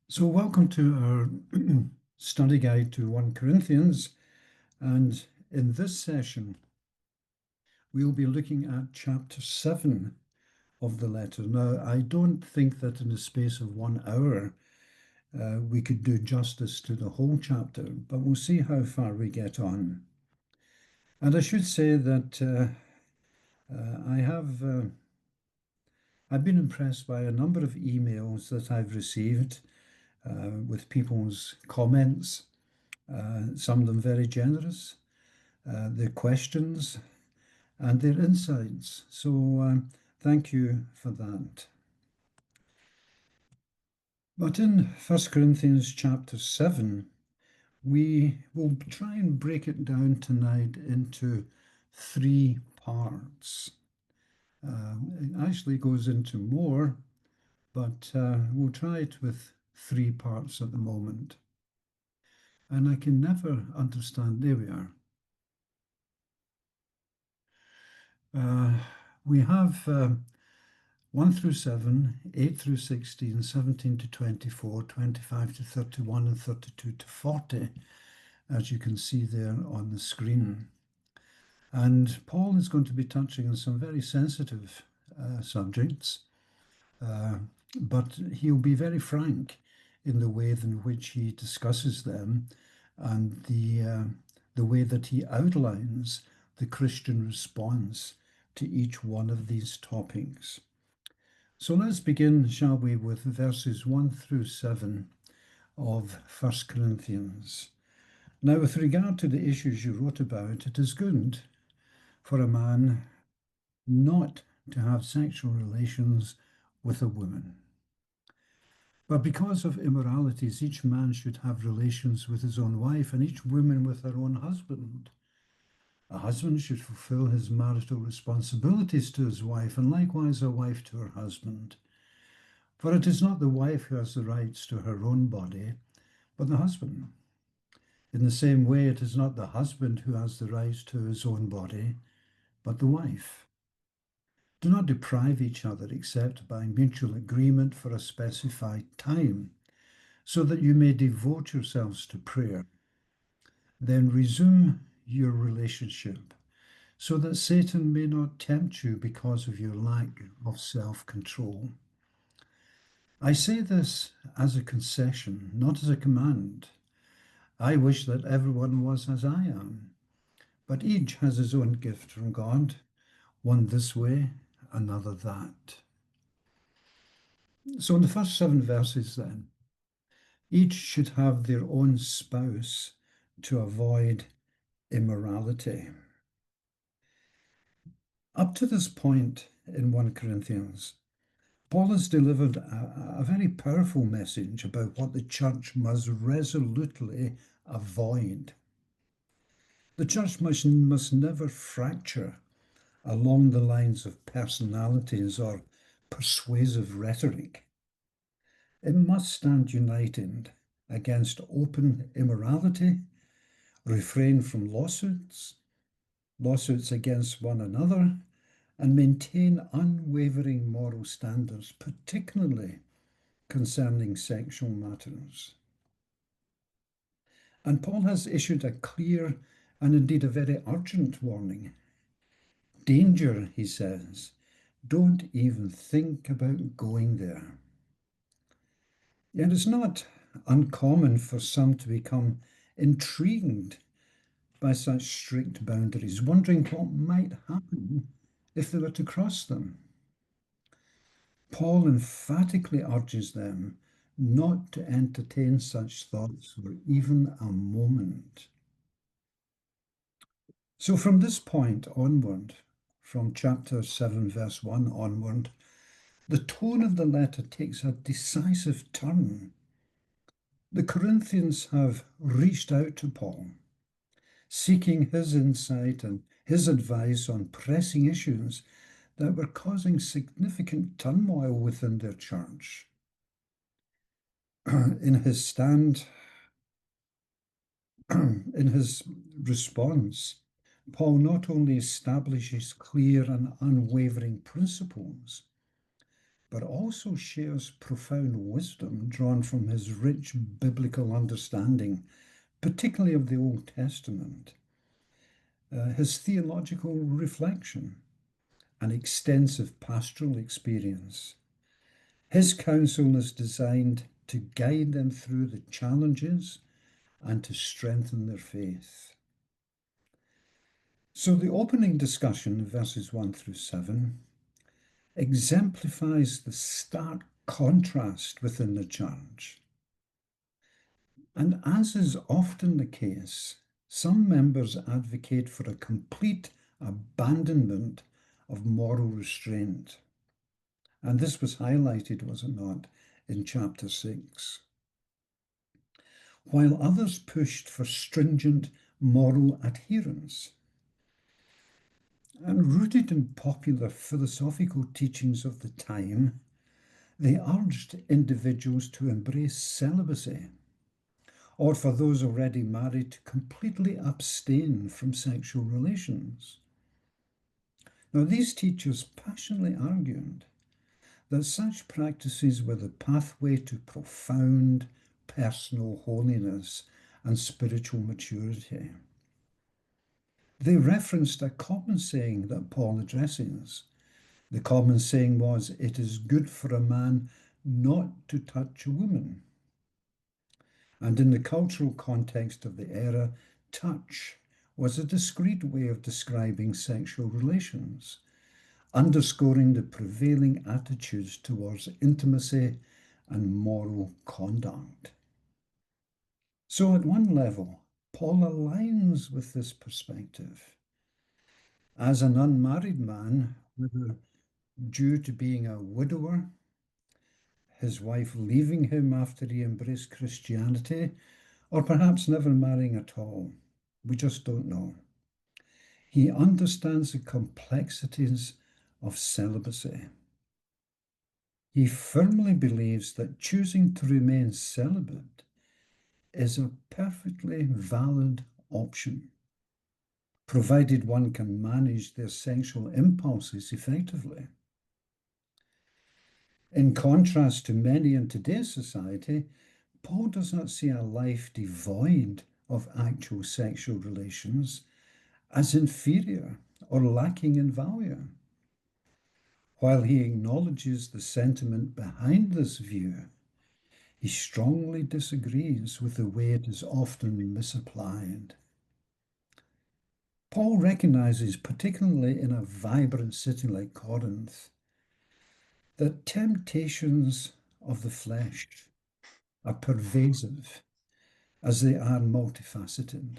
So, welcome to our study guide to 1 Corinthians. And in this session, we'll be looking at chapter 7 of the letter. Now, I don't think that in the space of 1 hour we could do justice to the whole chapter, but we'll see how far we get on. And I should say that I've been impressed by a number of emails that I've received with people's comments, some of them very generous, their questions and their insights. So thank you for that. But in 1 Corinthians chapter 7, we will try and break it down tonight into 3 parts. It actually goes into more, but we'll try it with 3 parts at the moment. And I can never understand, there we are. We have 1 through 7, 8 through 16, 17 to 24, 25 to 31, and 32 to 40, as you can see there on the screen. And Paul is going to be touching on some very sensitive subjects, but he'll be very frank in the way in which he discusses them and the way that he outlines the Christian response to each one of these topics. So let's begin, shall we, with verses 1 through 7 of 1 Corinthians. Now, with regard to the issues you wrote about, it is good for a man not to have sexual relations with a woman. But because of immoralities, each man should have relations with his own wife, and each woman with her own husband. A husband should fulfill his marital responsibilities to his wife, and likewise a wife to her husband. For it is not the wife who has the rights to her own body, but the husband. In the same way, it is not the husband who has the rights to his own body, but the wife. Do not deprive each other except by mutual agreement for a specified time, so that you may devote yourselves to prayer. Then resume your relationship, so that Satan may not tempt you because of your lack of self-control. I say this as a concession, not as a command. I wish that everyone was as I am, but each has his own gift from God, one this way, another that. So in the first 7 verses then, each should have their own spouse to avoid immorality. Up to this point in 1 Corinthians, Paul has delivered a very powerful message about what the church must resolutely avoid. The church must never fracture along the lines of personalities or persuasive rhetoric. It must stand united against open immorality, refrain from lawsuits against one another, and maintain unwavering moral standards, particularly concerning sexual matters. And Paul has issued a clear and indeed a very urgent warning. Danger, he says. Don't even think about going there. Yet it's not uncommon for some to become intrigued by such strict boundaries, wondering what might happen if they were to cross them. Paul emphatically urges them not to entertain such thoughts for even a moment. So from this point onward, from chapter 7, verse 1 onward, the tone of the letter takes a decisive turn. The Corinthians have reached out to Paul, seeking his insight and his advice on pressing issues that were causing significant turmoil within their church. In his response, Paul not only establishes clear and unwavering principles, but also shares profound wisdom drawn from his rich biblical understanding, particularly of the Old Testament, his theological reflection, and extensive pastoral experience. His counsel is designed to guide them through the challenges and to strengthen their faith. So the opening discussion, verses 1 through 7, exemplifies the stark contrast within the church. And as is often the case, some members advocate for a complete abandonment of moral restraint. And this was highlighted, was it not, in chapter 6. While others pushed for stringent moral adherence. And rooted in popular philosophical teachings of the time, they urged individuals to embrace celibacy, or for those already married to completely abstain from sexual relations. Now, these teachers passionately argued that such practices were the pathway to profound personal holiness and spiritual maturity. They referenced a common saying that Paul addresses. The common saying was, "It is good for a man not to touch a woman." And in the cultural context of the era, touch was a discreet way of describing sexual relations, underscoring the prevailing attitudes towards intimacy and moral conduct. So, at one level, Paul aligns with this perspective. As an unmarried man, whether due to being a widower, his wife leaving him after he embraced Christianity, or perhaps never marrying at all, we just don't know. He understands the complexities of celibacy. He firmly believes that choosing to remain celibate is a perfectly valid option, provided one can manage their sexual impulses effectively. In contrast to many in today's society, Paul does not see a life devoid of actual sexual relations as inferior or lacking in value. While he acknowledges the sentiment behind this view, he strongly disagrees with the way it is often misapplied. Paul recognizes, particularly in a vibrant city like Corinth, that temptations of the flesh are pervasive as they are multifaceted.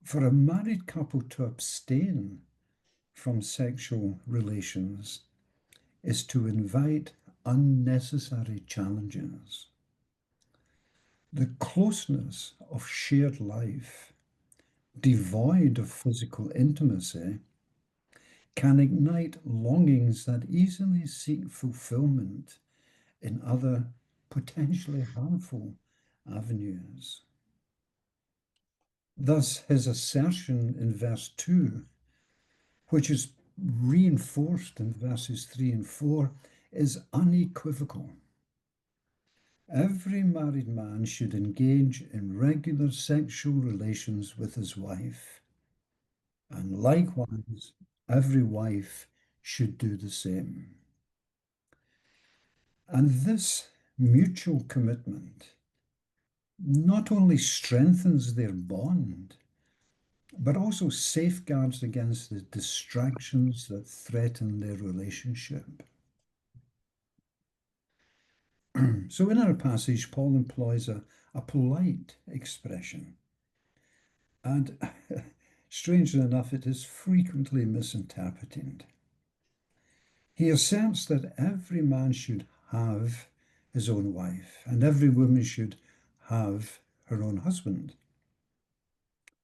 For a married couple to abstain from sexual relations is to invite unnecessary challenges. The closeness of shared life, devoid of physical intimacy, can ignite longings that easily seek fulfillment in other potentially harmful avenues. Thus, his assertion in verse 2, which is reinforced in verses 3 and 4, is unequivocal. Every married man should engage in regular sexual relations with his wife, and likewise, every wife should do the same. And this mutual commitment not only strengthens their bond, but also safeguards against the distractions that threaten their relationship. So in our passage, Paul employs a polite expression. And strangely enough, it is frequently misinterpreted. He asserts that every man should have his own wife and every woman should have her own husband.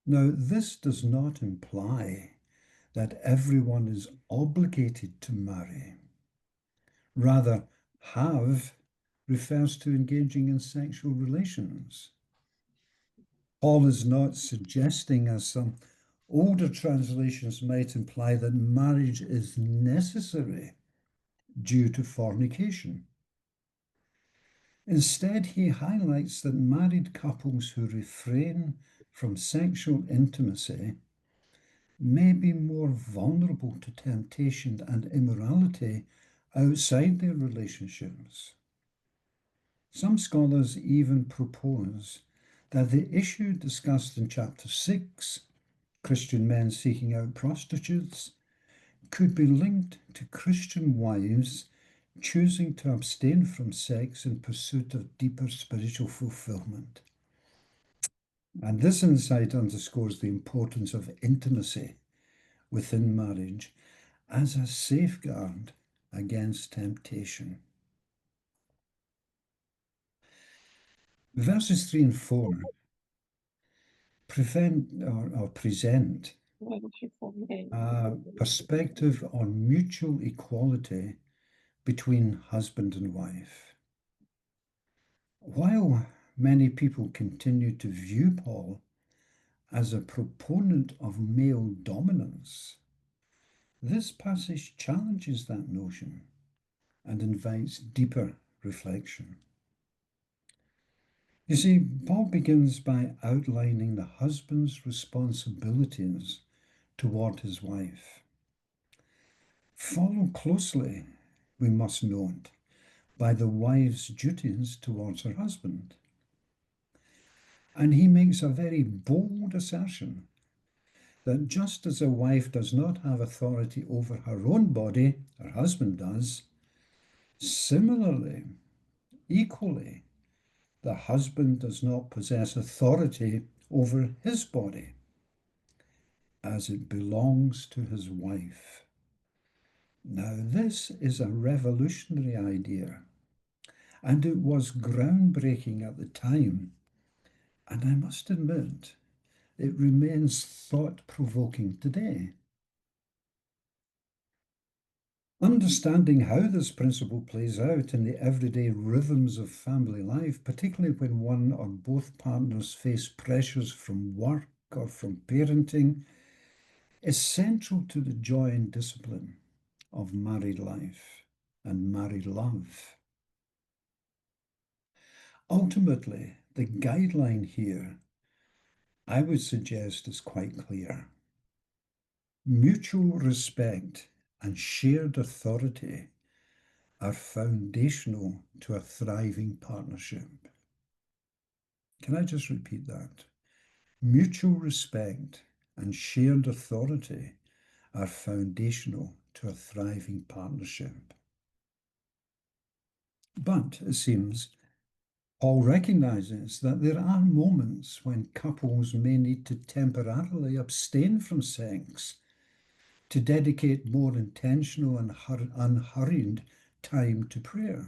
Now, this does not imply that everyone is obligated to marry. Rather, have refers to engaging in sexual relations. Paul is not suggesting, as some older translations might imply, that marriage is necessary due to fornication. Instead, he highlights that married couples who refrain from sexual intimacy may be more vulnerable to temptation and immorality outside their relationships. Some scholars even propose that the issue discussed in chapter 6, Christian men seeking out prostitutes, could be linked to Christian wives choosing to abstain from sex in pursuit of deeper spiritual fulfillment. And this insight underscores the importance of intimacy within marriage as a safeguard against temptation. Verses 3 and 4 present a perspective on mutual equality between husband and wife. While many people continue to view Paul as a proponent of male dominance, this passage challenges that notion and invites deeper reflection. You see, Paul begins by outlining the husband's responsibilities toward his wife. Followed closely, we must note, by the wife's duties towards her husband. And he makes a very bold assertion that just as a wife does not have authority over her own body, her husband does, similarly, equally, the husband does not possess authority over his body, as it belongs to his wife. Now, this is a revolutionary idea, and it was groundbreaking at the time, and I must admit, it remains thought-provoking today. Understanding how this principle plays out in the everyday rhythms of family life, particularly when one or both partners face pressures from work or from parenting, is central to the joy and discipline of married life and married love. Ultimately, the guideline here, I would suggest, is quite clear. Mutual respect and shared authority are foundational to a thriving partnership. Can I just repeat that? Mutual respect and shared authority are foundational to a thriving partnership. But it seems Paul recognizes that there are moments when couples may need to temporarily abstain from sex to dedicate more intentional and unhurried time to prayer.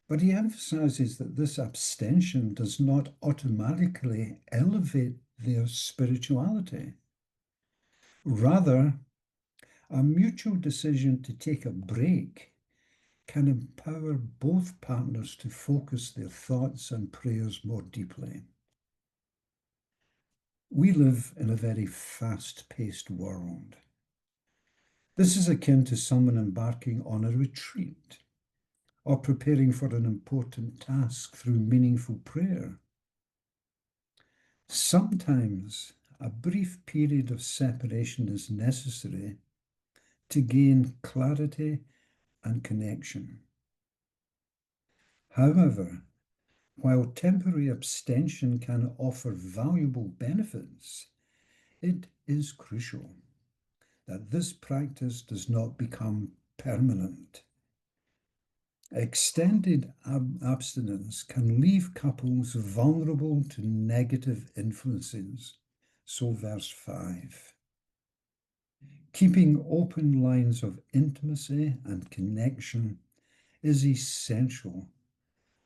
But he emphasizes that this abstention does not automatically elevate their spirituality. Rather, a mutual decision to take a break can empower both partners to focus their thoughts and prayers more deeply. We live in a very fast-paced world. This is akin to someone embarking on a retreat or preparing for an important task through meaningful prayer. Sometimes a brief period of separation is necessary to gain clarity and connection. However, while temporary abstention can offer valuable benefits, it is crucial that this practice does not become permanent. Extended abstinence can leave couples vulnerable to negative influences. So, verse 5. Keeping open lines of intimacy and connection is essential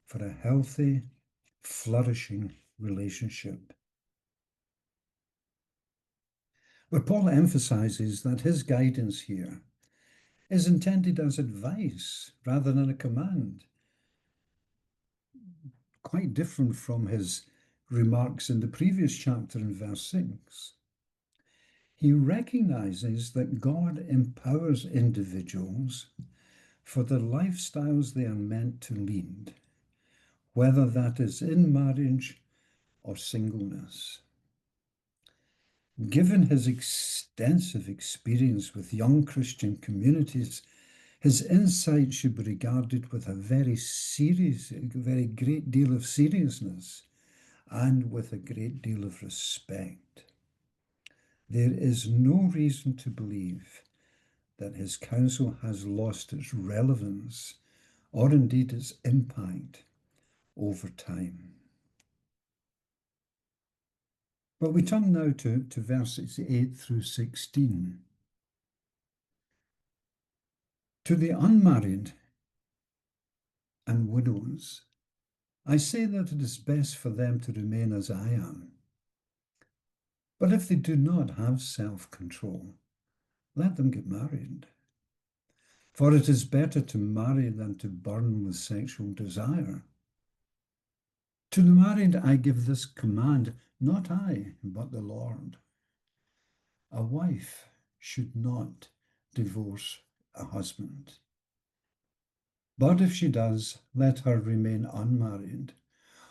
for a healthy, flourishing relationship. But Paul emphasizes that his guidance here is intended as advice rather than a command, quite different from his remarks in the previous chapter in verse 6. He recognizes that God empowers individuals for the lifestyles they are meant to lead, whether that is in marriage or singleness. Given his extensive experience with young Christian communities, his insight should be regarded with a very great deal of seriousness and with a great deal of respect. There is no reason to believe that his counsel has lost its relevance or indeed its impact over time. Well, we turn now to verses 8 through 16. To the unmarried and widows, I say that it is best for them to remain as I am. But if they do not have self-control, let them get married. For it is better to marry than to burn with sexual desire. To the married I give this command, not I, but the Lord. A wife should not divorce a husband. But if she does, let her remain unmarried,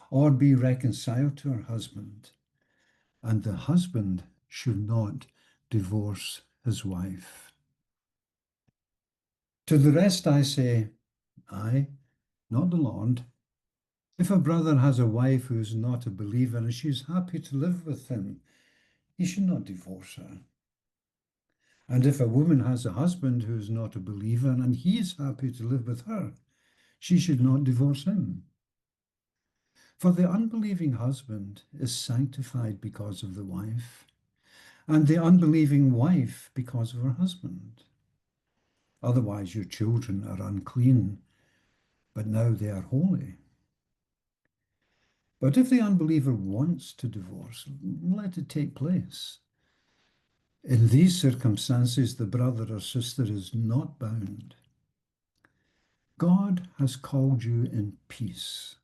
or be reconciled to her husband, and the husband should not divorce his wife. To the rest I say, I, not the Lord. If a brother has a wife who is not a believer and she is happy to live with him, he should not divorce her. And if a woman has a husband who is not a believer and he is happy to live with her, she should not divorce him. For the unbelieving husband is sanctified because of the wife, and the unbelieving wife because of her husband. Otherwise your children are unclean, but now they are holy. But if the unbeliever wants to divorce, let it take place. In these circumstances, the brother or sister is not bound. God has called you in peace.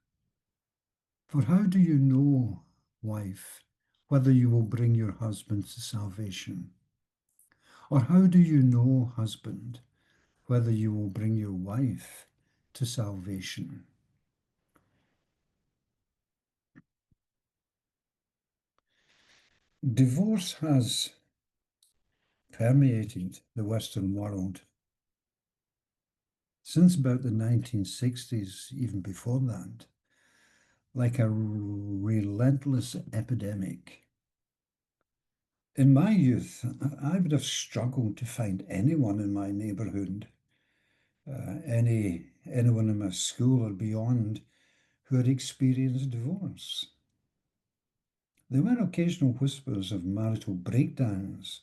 For how do you know, wife, whether you will bring your husband to salvation? Or how do you know, husband, whether you will bring your wife to salvation? Divorce has permeated the Western world since about the 1960s, even before that, like a relentless epidemic. In my youth, I would have struggled to find anyone in my neighborhood, anyone in my school or beyond, who had experienced divorce. There were occasional whispers of marital breakdowns,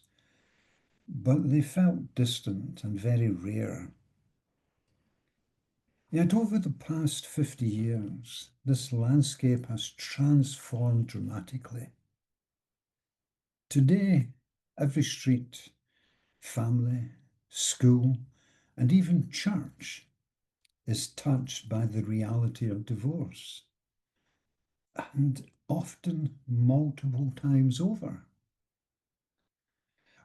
but they felt distant and very rare. Yet over the past 50 years, this landscape has transformed dramatically. Today, every street, family, school, and even church is touched by the reality of divorce, and often multiple times over.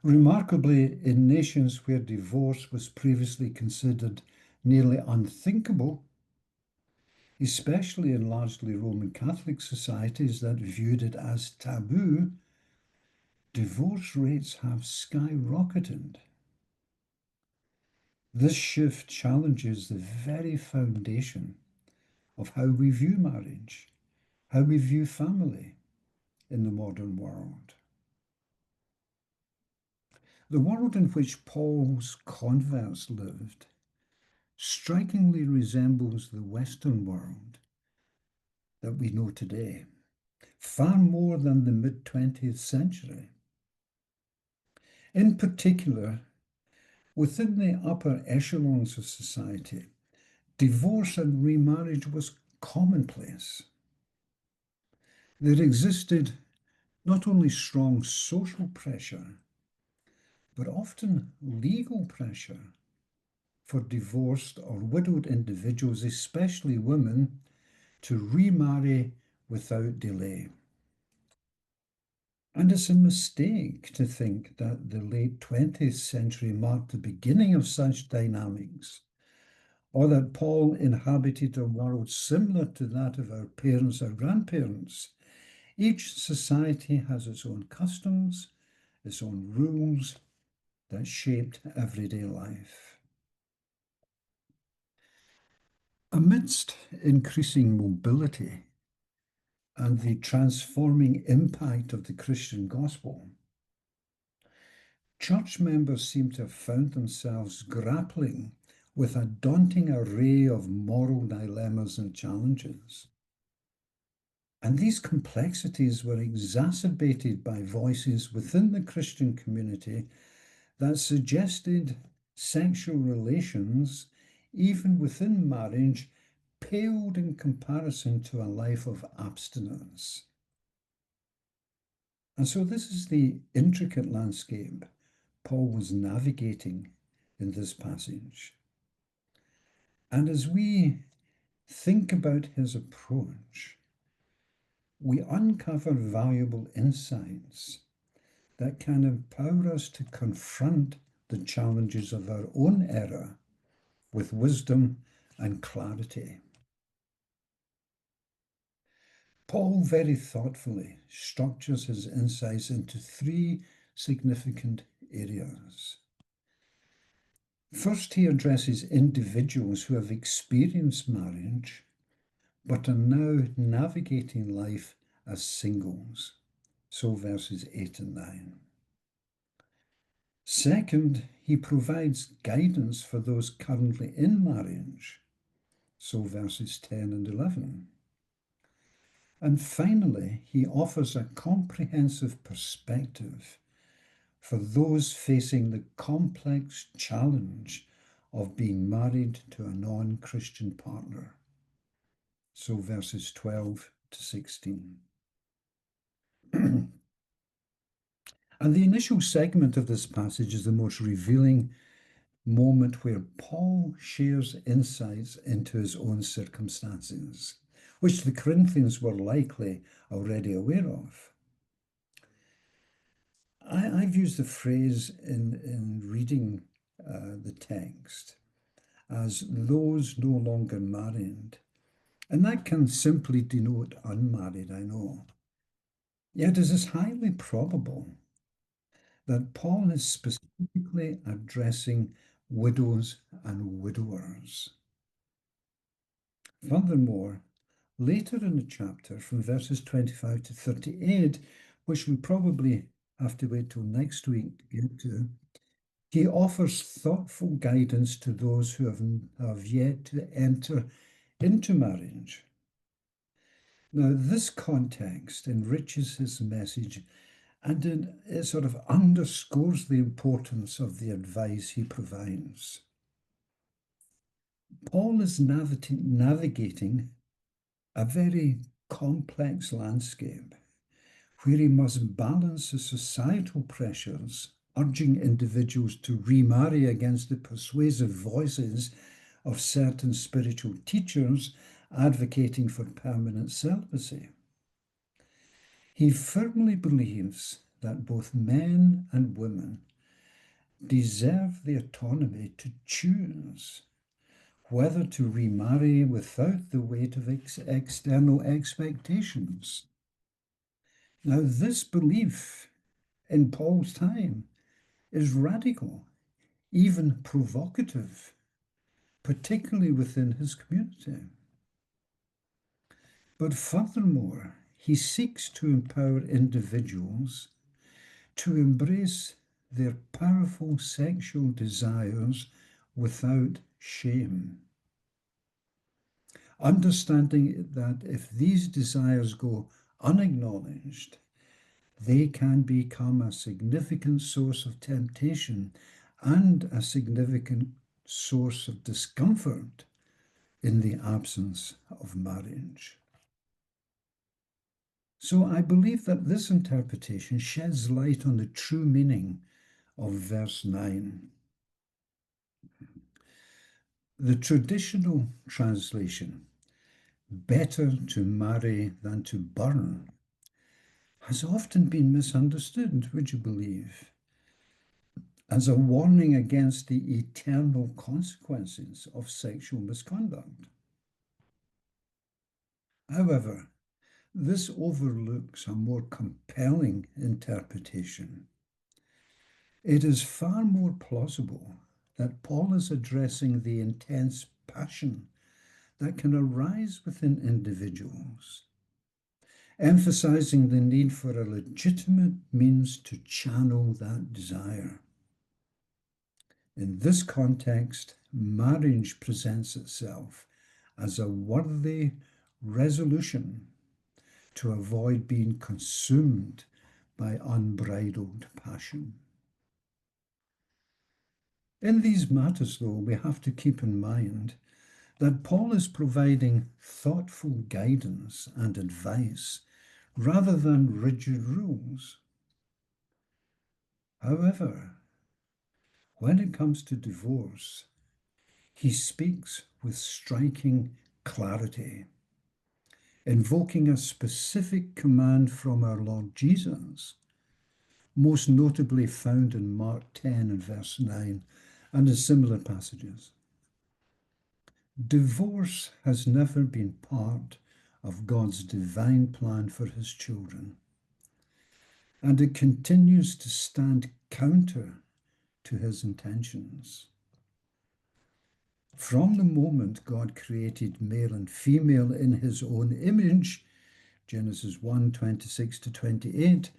Remarkably, in nations where divorce was previously considered nearly unthinkable, especially in largely Roman Catholic societies that viewed it as taboo, divorce rates have skyrocketed. This shift challenges the very foundation of how we view marriage, how we view family in the modern world. The world in which Paul's converts lived strikingly resembles the Western world that we know today, far more than the mid-20th century. In particular, within the upper echelons of society, divorce and remarriage was commonplace. There existed not only strong social pressure, but often legal pressure for divorced or widowed individuals, especially women, to remarry without delay. And it's a mistake to think that the late 20th century marked the beginning of such dynamics, or that Paul inhabited a world similar to that of our parents or grandparents. Each society has its own customs, its own rules that shaped everyday life. Amidst increasing mobility and the transforming impact of the Christian gospel, church members seem to have found themselves grappling with a daunting array of moral dilemmas and challenges. And these complexities were exacerbated by voices within the Christian community that suggested sexual relations, even within marriage, paled in comparison to a life of abstinence. And so, this is the intricate landscape Paul was navigating in this passage. And as we think about his approach, we uncover valuable insights that can empower us to confront the challenges of our own era with wisdom and clarity. Paul very thoughtfully structures his insights into three significant areas. First, he addresses individuals who have experienced marriage but are now navigating life as singles. So verses 8 and 9. Second, he provides guidance for those currently in marriage. So verses 10 and 11. And finally, he offers a comprehensive perspective for those facing the complex challenge of being married to a non-Christian partner. So verses 12 to 16. And the initial segment of this passage is the most revealing moment where Paul shares insights into his own circumstances, which the Corinthians were likely already aware of. I've used the phrase in reading the text as those no longer married, and that can simply denote unmarried, I know. Yet it is highly probable that Paul is specifically addressing widows and widowers. Furthermore, later in the chapter, from verses 25 to 38, which we probably have to wait till next week to get to, he offers thoughtful guidance to those who have yet to enter into marriage. Now, this context enriches his message and it sort of underscores the importance of the advice he provides. Paul is navigating a very complex landscape where he must balance the societal pressures urging individuals to remarry against the persuasive voices of certain spiritual teachers advocating for permanent celibacy. He firmly believes that both men and women deserve the autonomy to choose whether to remarry without the weight of external expectations. Now, this belief in Paul's time is radical, even provocative, particularly within his community. But furthermore, he seeks to empower individuals to embrace their powerful sexual desires without shame, understanding that if these desires go unacknowledged, they can become a significant source of temptation and a significant source of discomfort in the absence of marriage. So I believe that this interpretation sheds light on the true meaning of verse 9. The traditional translation, better to marry than to burn, has often been misunderstood, would you believe, as a warning against the eternal consequences of sexual misconduct. However, this overlooks a more compelling interpretation. It is far more plausible that Paul is addressing the intense passion that can arise within individuals, emphasizing the need for a legitimate means to channel that desire. In this context, marriage presents itself as a worthy resolution to avoid being consumed by unbridled passion. In these matters, though, we have to keep in mind that Paul is providing thoughtful guidance and advice rather than rigid rules. However, when it comes to divorce, he speaks with striking clarity, invoking a specific command from our Lord Jesus, most notably found in Mark 10 and verse 9 and in similar passages. Divorce has never been part of God's divine plan for his children, and it continues to stand counter to his intentions. From the moment God created male and female in his own image, Genesis 1:26 to 28,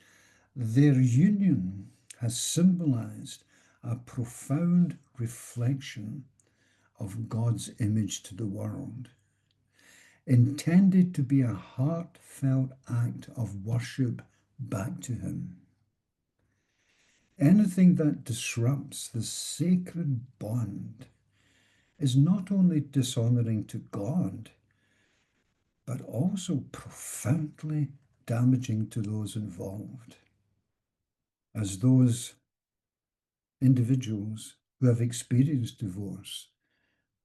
their union has symbolized a profound reflection of God's image to the world, intended to be a heartfelt act of worship back to him. Anything that disrupts the sacred bond is not only dishonoring to God, but also profoundly damaging to those involved, as those individuals who have experienced divorce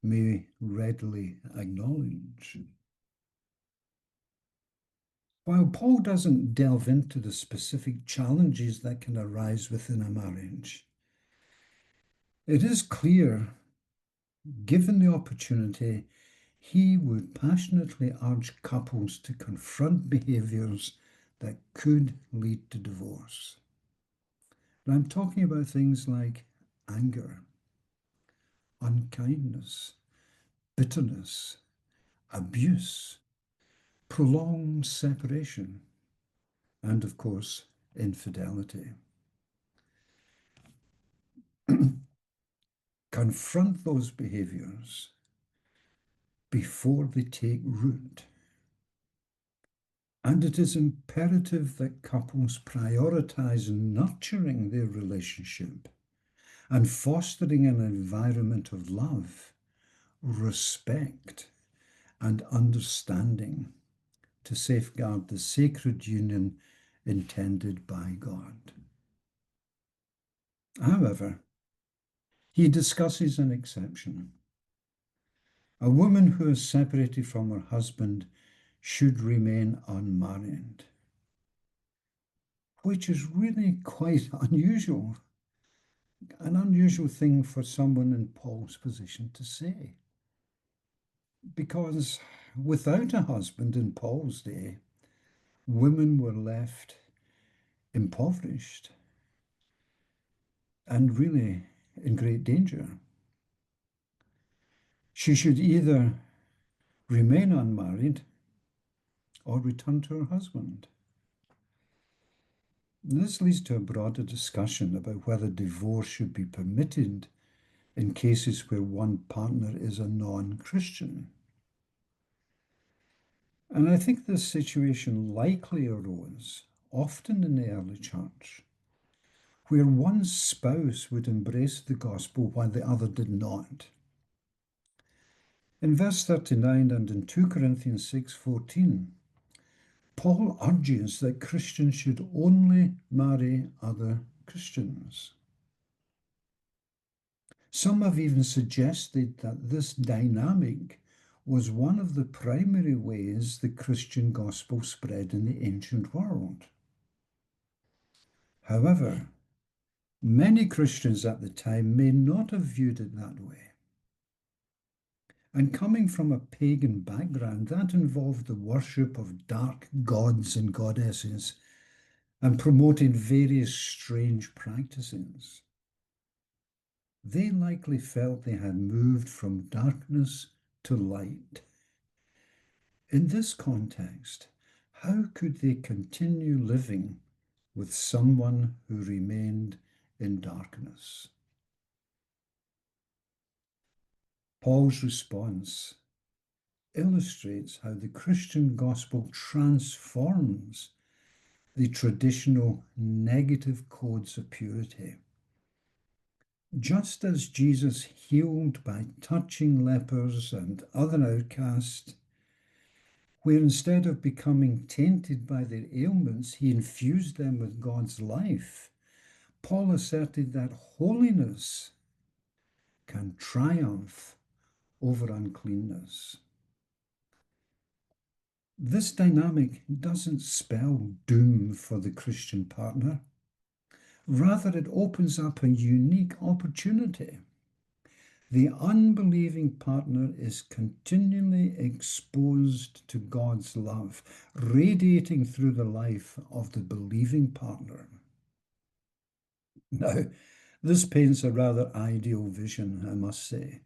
may readily acknowledge. While Paul doesn't delve into the specific challenges that can arise within a marriage, it is clear, given the opportunity, he would passionately urge couples to confront behaviors that could lead to divorce. And I'm talking about things like anger, unkindness, bitterness, abuse, prolonged separation, and of course, infidelity. Confront those behaviors before they take root. And it is imperative that couples prioritize nurturing their relationship and fostering an environment of love, respect, and understanding to safeguard the sacred union intended by God. However, he discusses an exception. A woman who is separated from her husband should remain unmarried, which is really quite unusual, an unusual thing for someone in Paul's position to say. Because without a husband in Paul's day, women were left impoverished and really in great danger. She should either remain unmarried or return to her husband. This leads to a broader discussion about whether divorce should be permitted in cases where one partner is a non-Christian. And I think this situation likely arose often in the early church, where one spouse would embrace the gospel while the other did not. In verse 39 and in 2 Corinthians 6:14, Paul urges that Christians should only marry other Christians. Some have even suggested that this dynamic was one of the primary ways the Christian gospel spread in the ancient world. However, many Christians at the time may not have viewed it that way. And coming from a pagan background, that involved the worship of dark gods and goddesses and promoting various strange practices. They likely felt they had moved from darkness to light. In this context, how could they continue living with someone who remained in darkness? Paul's response illustrates how the Christian gospel transforms the traditional negative codes of purity. Just as Jesus healed by touching lepers and other outcasts, where instead of becoming tainted by their ailments, he infused them with God's life, Paul asserted that holiness can triumph over uncleanness. This dynamic doesn't spell doom for the Christian partner. Rather, it opens up a unique opportunity. The unbelieving partner is continually exposed to God's love, radiating through the life of the believing partner. Now, this paints a rather ideal vision, I must say.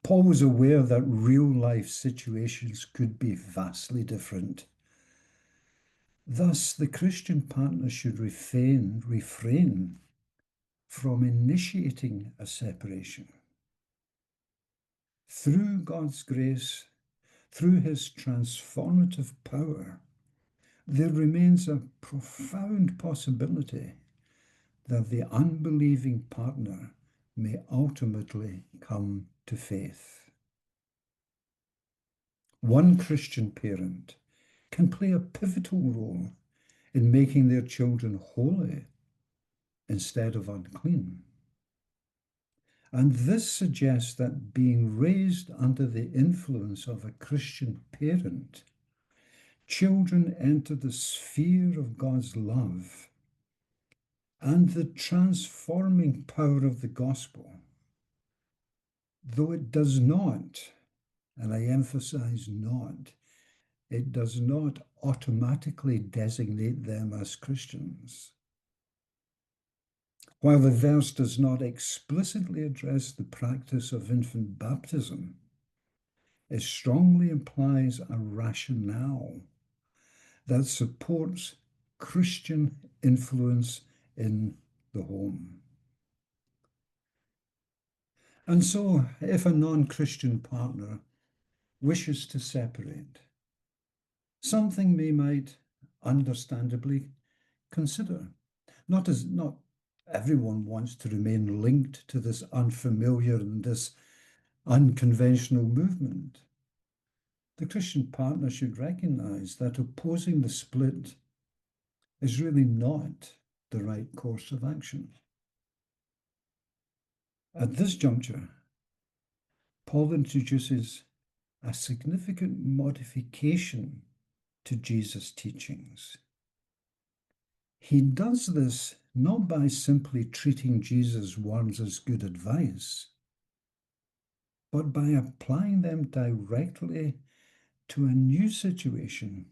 Paul was aware that real life situations could be vastly different. Thus, the Christian partner should refrain from initiating a separation. Through God's grace, through his transformative power, there remains a profound possibility that the unbelieving partner may ultimately come to faith. One Christian parent can play a pivotal role in making their children holy instead of unclean. And this suggests that being raised under the influence of a Christian parent, children enter the sphere of God's love and the transforming power of the gospel, though it does not, and I emphasize not, it does not automatically designate them as Christians. While the verse does not explicitly address the practice of infant baptism, it strongly implies a rationale that supports Christian influence in the home. And so, if a non-Christian partner wishes to separate, something they might understandably consider. Not everyone wants to remain linked to this unfamiliar and this unconventional movement. The Christian partner should recognize that opposing the split is really not the right course of action. At this juncture, Paul introduces a significant modification to Jesus' teachings. He does this not by simply treating Jesus' words as good advice, but by applying them directly to a new situation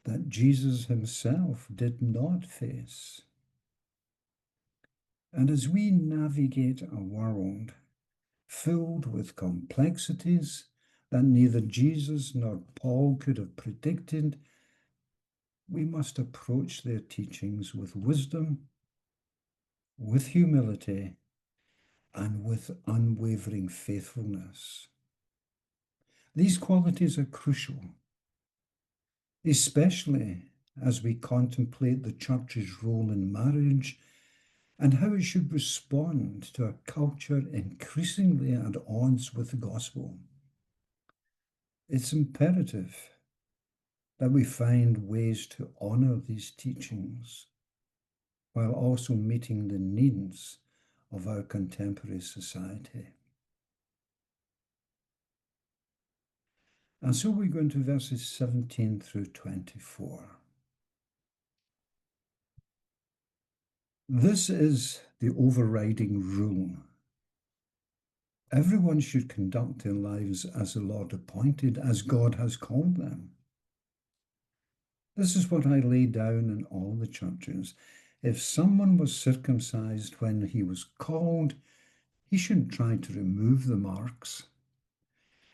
that Jesus himself did not face. And as we navigate a world filled with complexities that neither Jesus nor Paul could have predicted, we must approach their teachings with wisdom, with humility, and with unwavering faithfulness. These qualities are crucial, especially as we contemplate the church's role in marriage and how it should respond to a culture increasingly at odds with the gospel. It's imperative that we find ways to honor these teachings while also meeting the needs of our contemporary society. And so we go into verses 17 through 24. This is the overriding rule. Everyone should conduct their lives as the Lord appointed, as God has called them. This is what I lay down in all the churches. If someone was circumcised when he was called, he shouldn't try to remove the marks.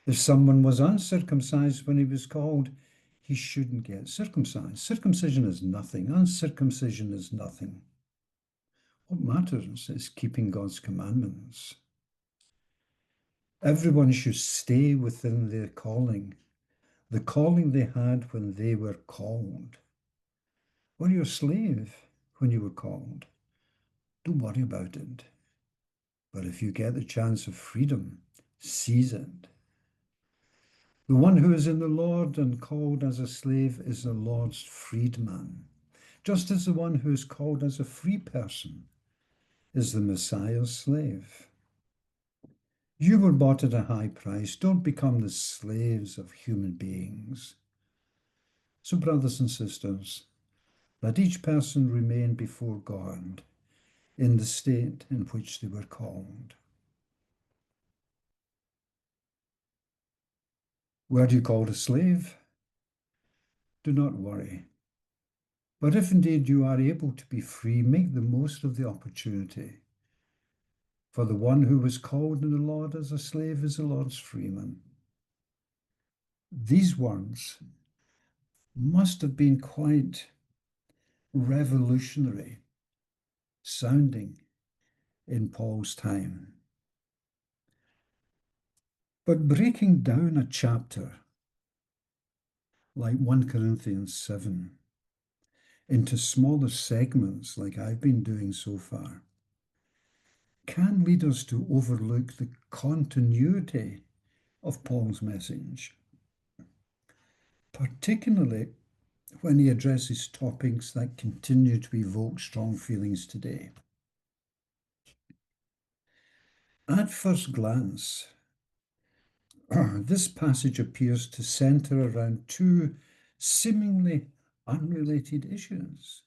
If someone was uncircumcised when he was called, he shouldn't get circumcised. Circumcision is nothing. Uncircumcision is nothing. What matters is keeping God's commandments. Everyone should stay within their calling, the calling they had when they were called. Were you a slave when you were called? Don't worry about it. But if you get the chance of freedom, seize it. The one who is in the Lord and called as a slave is the Lord's freedman, just as the one who is called as a free person is the Messiah's slave. You were bought at a high price. Don't become the slaves of human beings. So, brothers and sisters, let each person remain before God in the state in which they were called. Were you called a slave? Do not worry. But if indeed you are able to be free, make the most of the opportunity. For the one who was called in the Lord as a slave is the Lord's freeman. These words must have been quite revolutionary sounding in Paul's time. But breaking down a chapter like 1 Corinthians 7 into smaller segments, like I've been doing so far, can lead us to overlook the continuity of Paul's message, particularly when he addresses topics that continue to evoke strong feelings today. At first glance, this passage appears to center around two seemingly unrelated issues: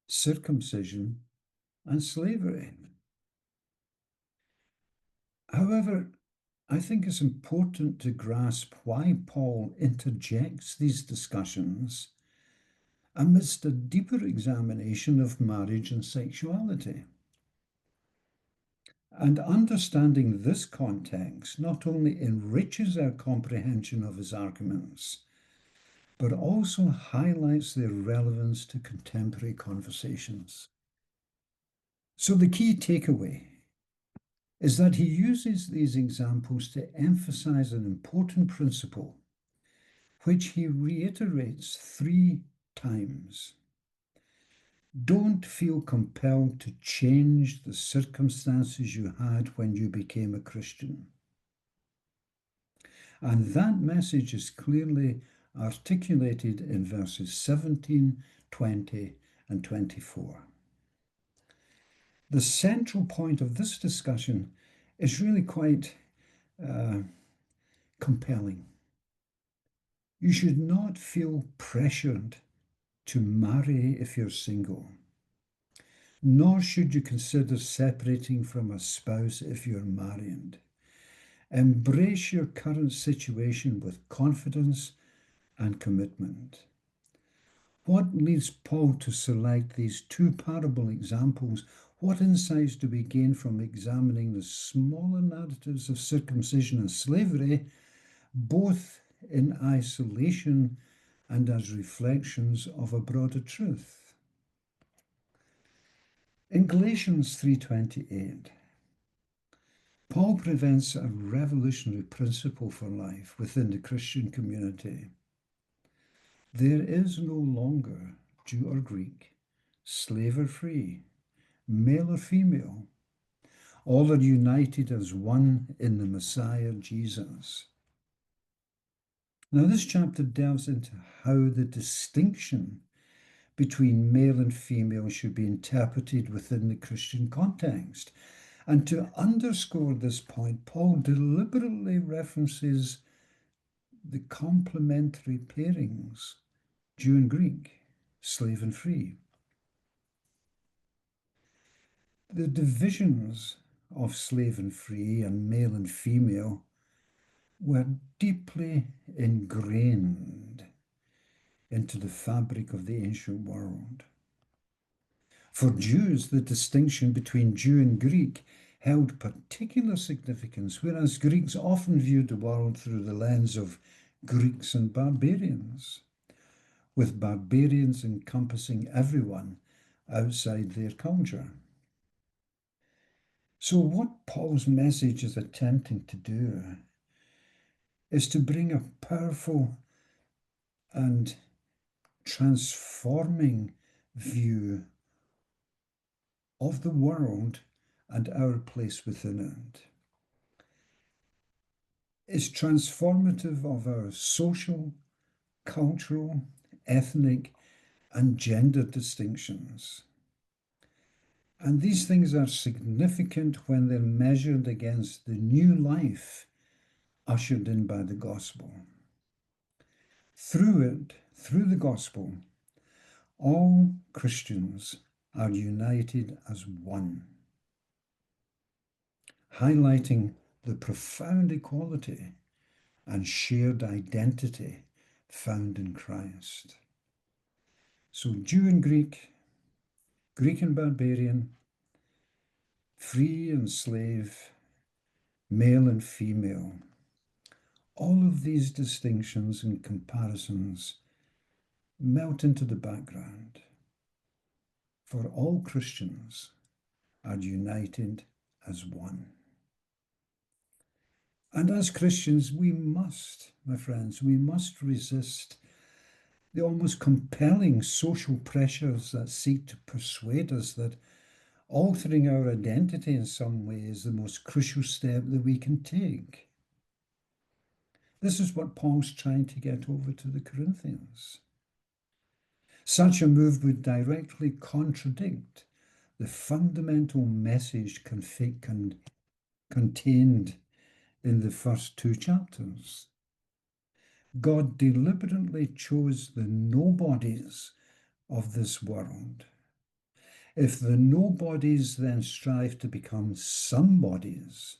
circumcision and slavery. However, I think it's important to grasp why Paul interjects these discussions amidst a deeper examination of marriage and sexuality. And understanding this context not only enriches our comprehension of his arguments, but also highlights their relevance to contemporary conversations. So the key takeaway is that he uses these examples to emphasize an important principle, which he reiterates 3 times. Don't feel compelled to change the circumstances you had when you became a Christian. And that message is clearly articulated in verses 17, 20, and 24. The central point of this discussion is really quite compelling. You should not feel pressured to marry if you're single, nor should you consider separating from a spouse if you're married. Embrace your current situation with confidence and commitment. What leads Paul to select these 2 parable examples? What insights do we gain from examining the smaller narratives of circumcision and slavery, both in isolation and as reflections of a broader truth? In Galatians 3:28, Paul presents a revolutionary principle for life within the Christian community. There is no longer Jew or Greek, slave or free, male or female. All are united as one in the Messiah, Jesus. Now, this chapter delves into how the distinction between male and female should be interpreted within the Christian context. And to underscore this point, Paul deliberately references the complementary pairings, Jew and Greek, slave and free. The divisions of slave and free and male and female were deeply ingrained into the fabric of the ancient world. For Jews, the distinction between Jew and Greek held particular significance, whereas Greeks often viewed the world through the lens of Greeks and barbarians, with barbarians encompassing everyone outside their culture. So, what Paul's message is attempting to do is to bring a powerful and transforming view of the world and our place within it. It's transformative of our social, cultural, ethnic, and gender distinctions. And these things are significant when they're measured against the new life ushered in by the gospel. Through it, through the gospel, all Christians are united as one, highlighting the profound equality and shared identity found in Christ. So, Jew and Greek, Greek and barbarian, free and slave, male and female, all of these distinctions and comparisons melt into the background. For all Christians are united as one. And as Christians, we must, my friends, we must resist the almost compelling social pressures that seek to persuade us that altering our identity in some way is the most crucial step that we can take. This is what Paul's trying to get over to the Corinthians. Such a move would directly contradict the fundamental message contained in the first two chapters. God deliberately chose the nobodies of this world. If the nobodies then strive to become somebodies,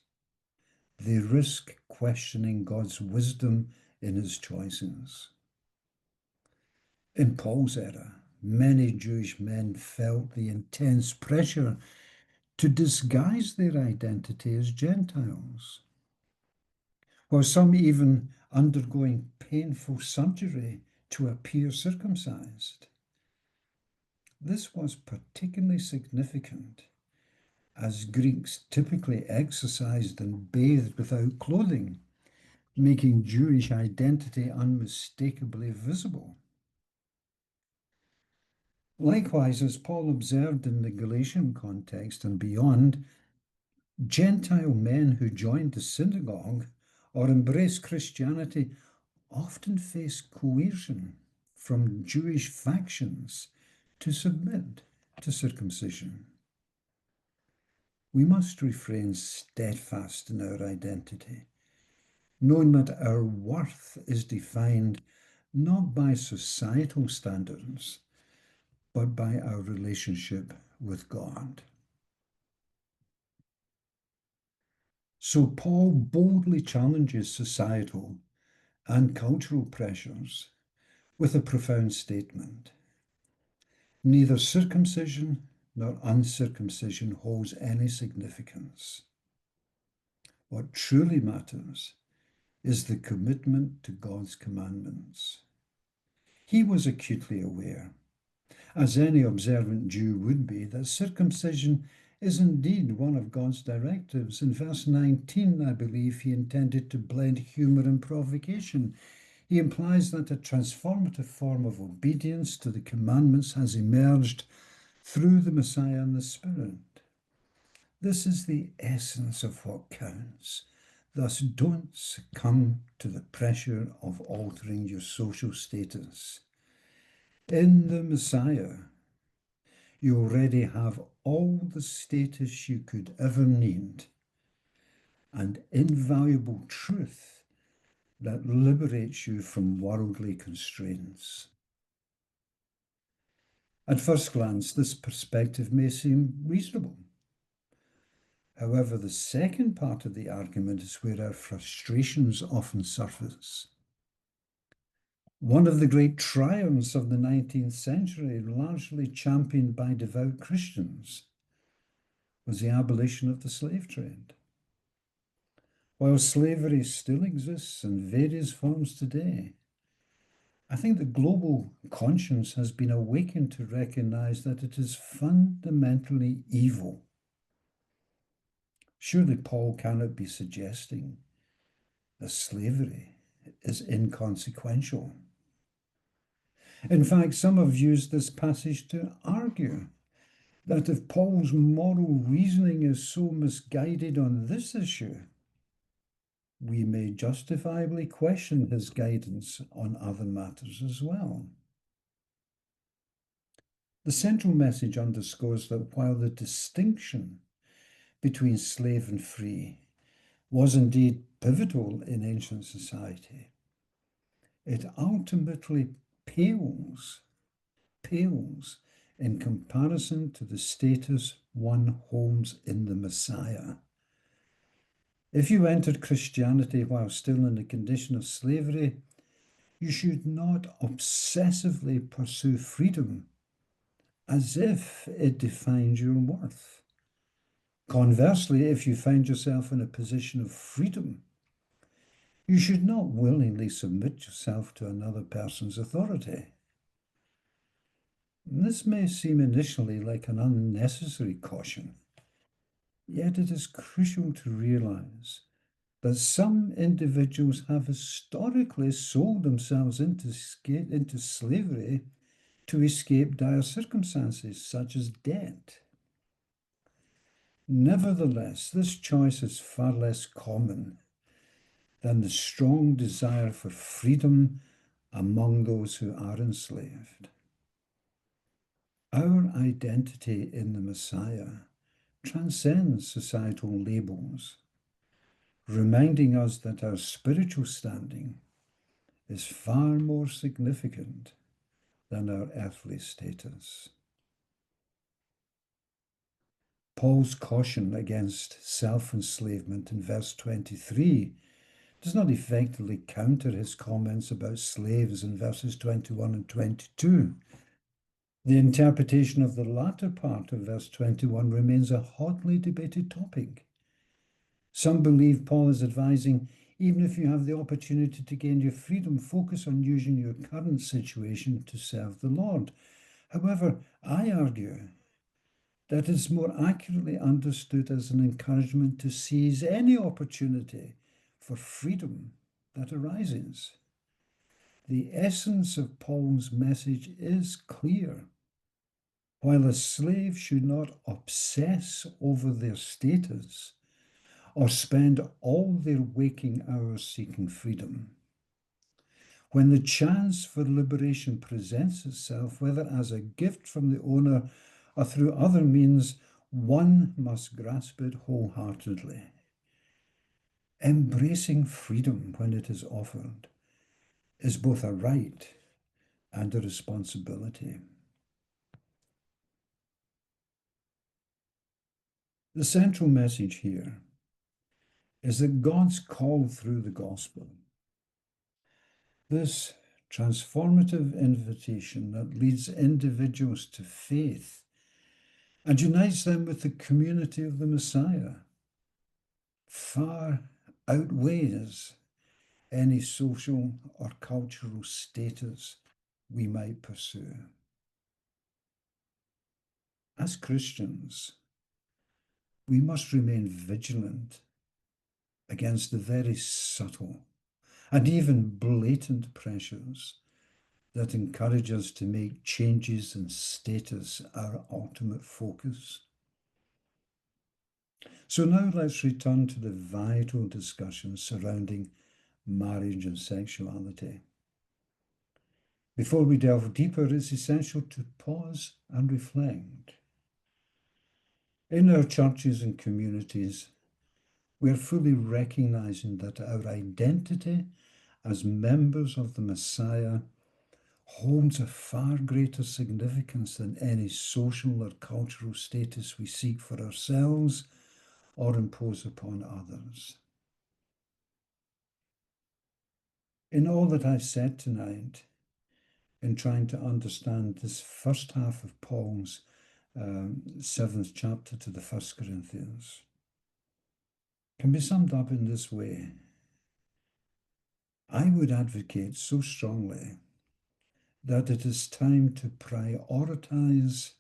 they risk questioning God's wisdom in his choices. In Paul's era, many Jewish men felt the intense pressure to disguise their identity as Gentiles, while some even undergoing painful surgery to appear circumcised. This was particularly significant as Greeks typically exercised and bathed without clothing, making Jewish identity unmistakably visible. Likewise, as Paul observed in the Galatian context and beyond, Gentile men who joined the synagogue or embraced Christianity often faced coercion from Jewish factions to submit to circumcision. We must refrain steadfast in our identity, knowing that our worth is defined not by societal standards, but by our relationship with God. So Paul boldly challenges societal and cultural pressures with a profound statement. Neither circumcision nor uncircumcision holds any significance. What truly matters is the commitment to God's commandments. He was acutely aware, as any observant Jew would be, that circumcision is indeed one of God's directives. In verse 19, I believe he intended to blend humor and provocation. He implies that a transformative form of obedience to the commandments has emerged through the Messiah and the Spirit. This is the essence of what counts. Thus, don't succumb to the pressure of altering your social status. In the Messiah, you already have all the status you could ever need and invaluable truth that liberates you from worldly constraints. At first glance, this perspective may seem reasonable. However, the second part of the argument is where our frustrations often surface. One of the great triumphs of the 19th century, largely championed by devout Christians, was the abolition of the slave trade. While slavery still exists in various forms today, I think the global conscience has been awakened to recognize that it is fundamentally evil. Surely Paul cannot be suggesting that slavery is inconsequential. In fact, some have used this passage to argue that if Paul's moral reasoning is so misguided on this issue, we may justifiably question his guidance on other matters as well. The central message underscores that while the distinction between slave and free was indeed pivotal in ancient society, it ultimately pales in comparison to the status one holds in the Messiah. If you entered Christianity while still in the condition of slavery, you should not obsessively pursue freedom as if it defines your worth. Conversely, if you find yourself in a position of freedom, you should not willingly submit yourself to another person's authority. This may seem initially like an unnecessary caution, yet it is crucial to realize that some individuals have historically sold themselves into slavery to escape dire circumstances such as debt. Nevertheless, this choice is far less common than the strong desire for freedom among those who are enslaved. Our identity in the Messiah transcends societal labels, reminding us that our spiritual standing is far more significant than our earthly status. Paul's caution against self-enslavement in verse 23 does not effectively counter his comments about slaves in verses 21 and 22. The interpretation of the latter part of verse 21 remains a hotly debated topic. Some believe Paul is advising, even if you have the opportunity to gain your freedom, focus on using your current situation to serve the Lord. However, I argue that it's more accurately understood as an encouragement to seize any opportunity for freedom that arises. The essence of Paul's message is clear. While a slave should not obsess over their status or spend all their waking hours seeking freedom, when the chance for liberation presents itself, whether as a gift from the owner or through other means, one must grasp it wholeheartedly. Embracing freedom when it is offered is both a right and a responsibility. The central message here is that God's call through the gospel, this transformative invitation that leads individuals to faith and unites them with the community of the Messiah, far outweighs any social or cultural status we might pursue. As Christians, we must remain vigilant against the very subtle and even blatant pressures that encourage us to make changes in status our ultimate focus. So now let's return to the vital discussions surrounding marriage and sexuality. Before we delve deeper, it's essential to pause and reflect. In our churches and communities, we are fully recognizing that our identity as members of the Messiah holds a far greater significance than any social or cultural status we seek for ourselves or impose upon others. In all that I've said tonight, in trying to understand this first half of Paul's 7th chapter to the 1st Corinthians, can be summed up in this way. I would advocate so strongly that it is time to prioritize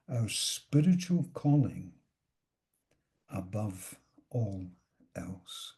our spiritual calling above all else.